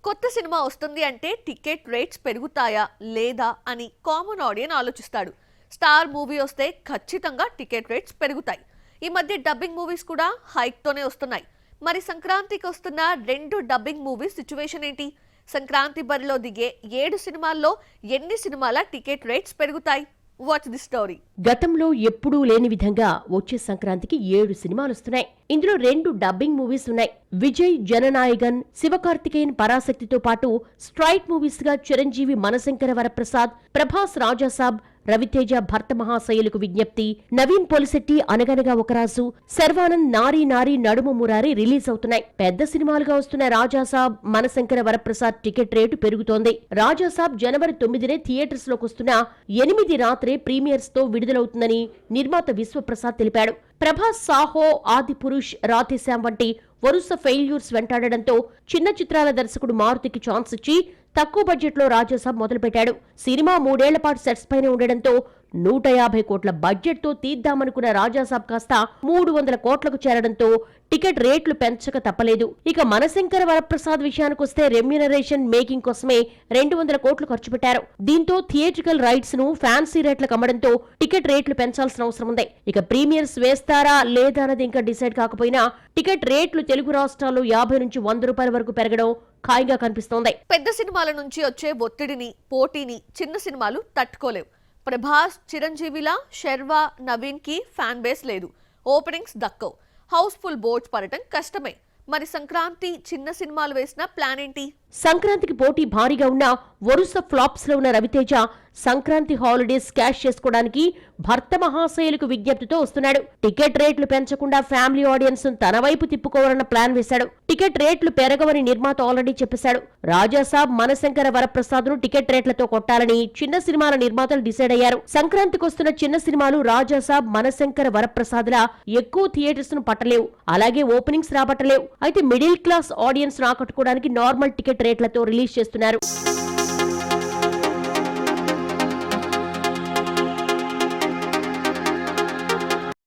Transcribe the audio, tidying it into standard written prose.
కొత్త సినిమా వస్తుంది అంటే టికెట్ రేట్స్ పెరుగుతాయా లేదా అని కామన్ ఆడియన్ ఆలోచిస్తాడు. స్టార్ మూవీ వస్తే ఖచ్చితంగా టికెట్ రేట్స్ పెరుగుతాయి. ఈ మధ్య డబ్బింగ్ మూవీస్ కూడా హైక్ తోనే వస్తున్నాయి. మరి సంక్రాంతికి వస్తున్న 2 డబ్బింగ్ మూవీస్ సిచ్యువేషన్ ఏంటి? సంక్రాంతి బరిలో దిగే 7 సినిమాల్లో ఎన్ని సినిమాల టికెట్ రేట్స్ పెరుగుతాయి? Watch the story. గతంలో ఎప్పుడూ లేని విధంగా వచ్చే సంక్రాంతికి 7 సినిమాలు వస్తున్నాయి. ఇందులో 2 డబ్బింగ్ మూవీస్ ఉన్నాయి. విజయ్ జననాయగన్, శివకార్తికేయన్ పరాశక్తితో పాటు స్ట్రైట్ మూవీస్ గా చిరంజీవి మనశంకర వరప్రసాద్, ప్రభాస్ రాజాసాబ్, రవితేజ భర్త మహాశయులకు విజ్ఞప్తి, నవీన్ పోలిశెట్టి అనగనగా ఒకరాజు, శర్వానంద్ నారీ నారీ నడుమ మురారి రిలీజ్ అవుతున్నాయి. పెద్ద సినిమాలుగా వస్తున్న రాజాసాబ్, మనశంకర వరప్రసాద్ టికెట్ రేటు పెరుగుతోంది. రాజాసాబ్ జనవరి 9నే థియేటర్స్ లోకి వస్తున్న 8 రాత్రే ప్రీమియర్స్ తో విడుదలవుతుందని నిర్మాత విశ్వప్రసాద్ తెలిపాడు. ప్రభాస్ సాహో, ఆది పురుష్, రాధేశ్యామ్ వంటి వరుస ఫెయిల్యూర్స్ వెంటాడడంతో చిన్న చిత్రాల దర్శకుడు మారుతికి ఛాన్స్ ఇచ్చి తక్కువ బడ్జెట్ లో రాజాసాబ్ మొదలుపెట్టాడు. సినిమా 3 ఏళ్ల పాటు సెట్స్ పైన ఉండడంతో 150 కోట్ల బడ్జెట్ తో తీద్దామనుకున్న రాజాసాబ్ కాస్త 300 కోట్లకు చేరడంతో టికెట్ రేట్లు పెంచక తప్పలేదు. ఇక మనశంకర వరప్రసాద్ విషయానికొస్తే రెమ్యూనరేషన్ మేకింగ్ కోసమే 200 కోట్లు ఖర్చు పెట్టారు. దీంతో థియేట్రికల్ రైట్స్ ను ఫ్యాన్సీ రేట్లకు అమ్మడంతో టికెట్ రేట్లు పెంచాల్సిన అవసరం ఉంది. ఇక ప్రీమియర్స్ వేస్తారా లేదా అన్నది ఇంకా డిసైడ్ కాకపోయినా టికెట్ రేట్లు తెలుగు రాష్ట్రాల్లో 50 నుంచి 100 రూపాయల వరకు పెరగడం ఖాయంగా కనిపిస్తోంది. పెద్ద సినిమాల నుంచి వచ్చే ఒత్తిడిని, పోటీని చిన్న సినిమాలు తట్టుకోలేవు. ప్రభాస్, చిరంజీవిలా శర్వా, నవీన్ కి ఫ్యాన్ బేస్ లేదు. ఓపెనింగ్స్ దక్కవు. హౌస్ఫుల్ బోర్డ్స్ పడటం కష్టమే. మరి సంక్రాంతి చిన్న సినిమాలు వేసిన ప్లాన్ ఏంటి? సంక్రాంతికి పోటీ భారీగా ఉన్న వరుస ఫ్లాప్స్ లో ఉన్న రవితేజ సంక్రాంతి హాలిడేస్ క్యాష్ చేసుకోవడానికి భర్త మహాశయులకు విజ్ఞప్తితో వస్తున్నాడు. టికెట్ రేట్లు పెంచకుండా ఫ్యామిలీ ఆడియన్స్ తన వైపు తిప్పుకోవాలన్న ప్లాన్ వేశాడు. టికెట్ రేట్లు పెరగవని నిర్మాత ఆల్రెడీ చెప్పేశాడు. రాజాసాబ్, మనశంకర వరప్రసాద్ ను టికెట్ రేట్లతో కొట్టాలని చిన్న సినిమాల నిర్మాతలు డిసైడ్ అయ్యారు. సంక్రాంతికి వస్తున్న చిన్న సినిమాలు రాజాసాబ్, మనశంకర వరప్రసాద్ లా ఎక్కువ థియేటర్స్ ను పట్టలేవు. అలాగే ఓపెనింగ్స్ రాబట్టలేవు. అయితే మిడిల్ క్లాస్ ఆడియన్స్ ఆకట్టుకోవడానికి నార్మల్ టికెట్ రేట్లతో రిలీజ్ చేస్తున్నారు.